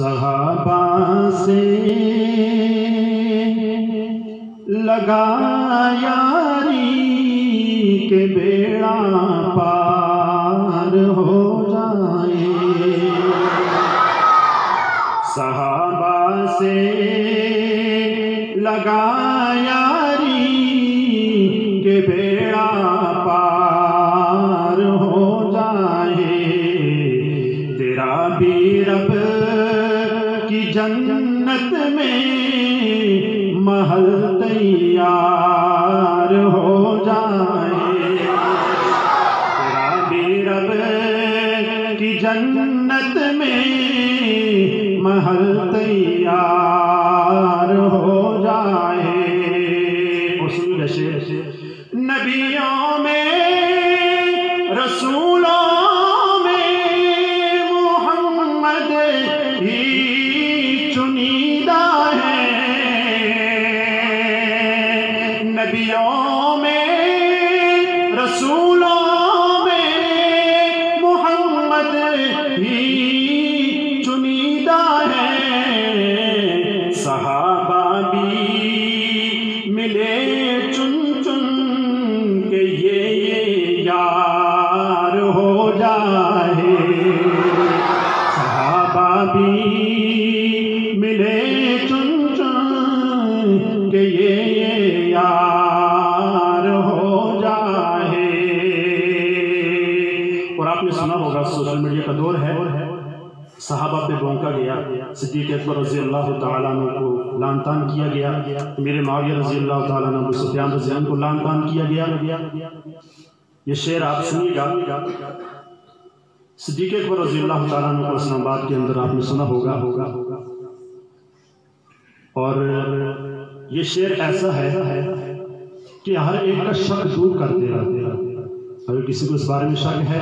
صحابہ سے لگا یاری کہ بیڑا پار ہو جائے، صحابہ سے لگا یاری کہ بیڑا پار ہو جائے، تیرا بھی رب کی جنت میں محل تیار ہو جائے، تیرا بھی رب کی جنت میں محل تیار ہو جائے۔ نبیوں میں رسولوں میں محمد ہی چنیدہ ہے، نبیوں میں رسولوں میں محمد ہی چنیدہ ہے، صحابہ بھی ملے چن چن کہ یہ یار ہو جائے، صحابہ بھی ملے چن چن کہ یہ یار ہو جائے۔ اور آپ نے سنا ہوگا سوشل میڈیا کا دور ہے، صحابہ پہ بونکا گیا، صدیق اکبر رضی اللہ تعالیٰ عنہ کو لعن طعن کیا گیا، میرے معاویہ رضی اللہ تعالیٰ عنہ ابو سفیان رضی اللہ عنہ کو لعن طعن کیا گیا۔ یہ شعر آپ سنیے گا، صدیق اکبر رضی اللہ تعالیٰ عنہ کو اسلام آباد کے اندر آپ نے سنا ہوگا، اور یہ شعر ایسا ہے کہ ہر ایک کا شک دور کر دے گا۔ اگر کسی کو اس بارے میں شک ہے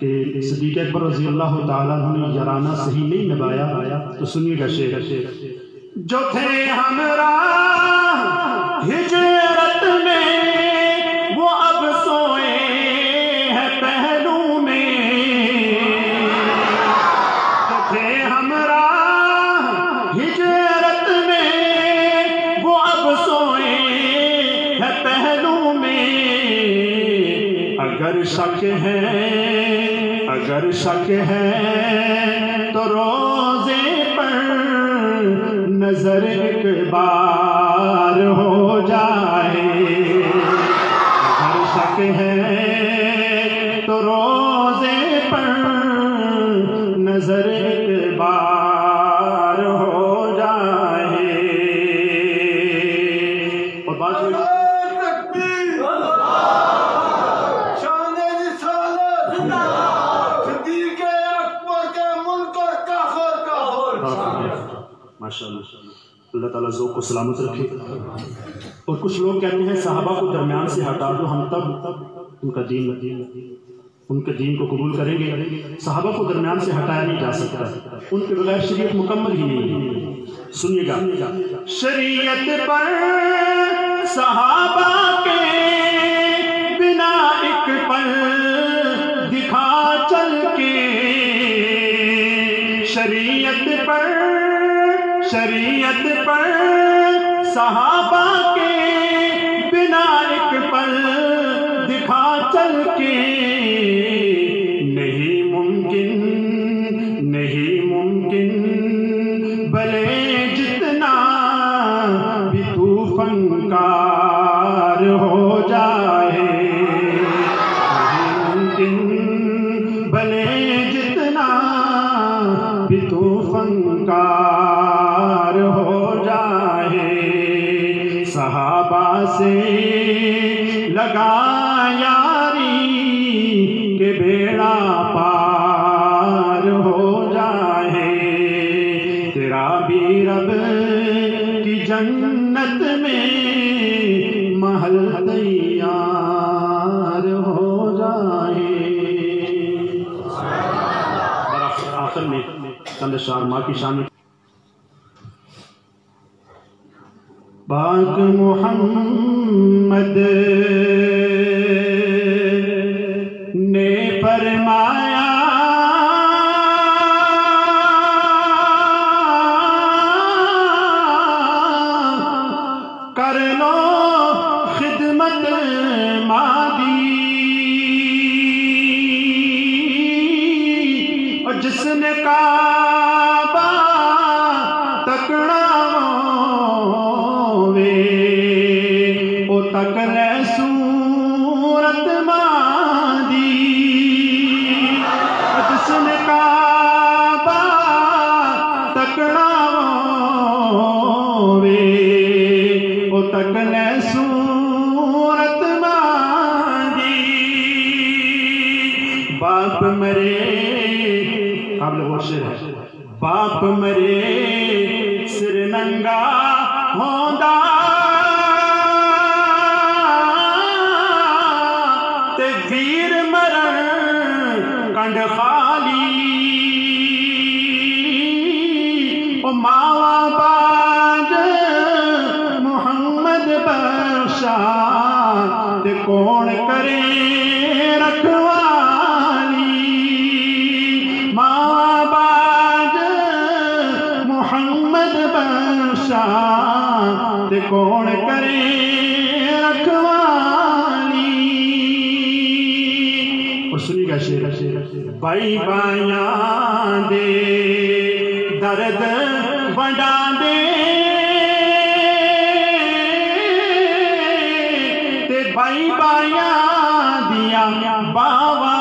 کہ صدیق اکبر رضی اللہ تعالیٰ عنہ نے یارانہ صحیح نہیں نبھایا تو سنیے گا شعر۔ جو تھے ہمراہ ہجرت میں وہ اب سوئے ہیں پہلو میں، جو تھے ہمراہ ہجرت میں وہ اب سوئے ہیں پہلو میں، اگر شک ہے تو روزے پر نظر ایک بار ہو جائے، اگر شک ہے تو روزے پر نظر ایک بار ہو جائے۔ اور بات اللہ تعالیٰ ذوق کو سلامت رکھے۔ اور کچھ لوگ کہتے ہیں صحابہ کو درمیان سے ہٹا دو، ہم تب ان کا دین کو قبول کریں گے۔ صحابہ کو درمیان سے ہٹایا نہیں جا سکتا، ان کے بغیر شریعت مکمل ہی نہیں ہے۔ سنیے گا، شریعت پر صحابہ کے بنا ایک پل دکھا چل کے، شریعت پر صحابہ کے بنا ایک پل دکھا چل کے، نہیں ممکن بھلے جتنا بھی تو فنکار ہو جائے، نہیں ممکن بھلے جتنا بھی تو فنکار ہو جائے، صحابہ سے لگا یاری کہ بیڑا پار ہو جائے، تیرا بھی رب کی جنت میں محل تیار ہو جائے۔ آخر میں چند اشعار ماں کی شان۔ پاک محمد نے فرمایا جسن کعبہ تکنا وے او تکنے صورت ماندی جسن کعبہ تکنا وے او تکنے صورت ماندی باپ مرے قابل غور شعر ہے باپ مرے سر ننگا ہوندا تے ویر مرن کنڈ خالی او ماوا باج محمد بخشا تے کون کرے رکھوالی ماوا باج محمد بخشا تے کون کرے رکھوالی اور سنی گا شعر بائی بائیاں دے درد ونڈا دے تے بائی بائیاں دیاں باوا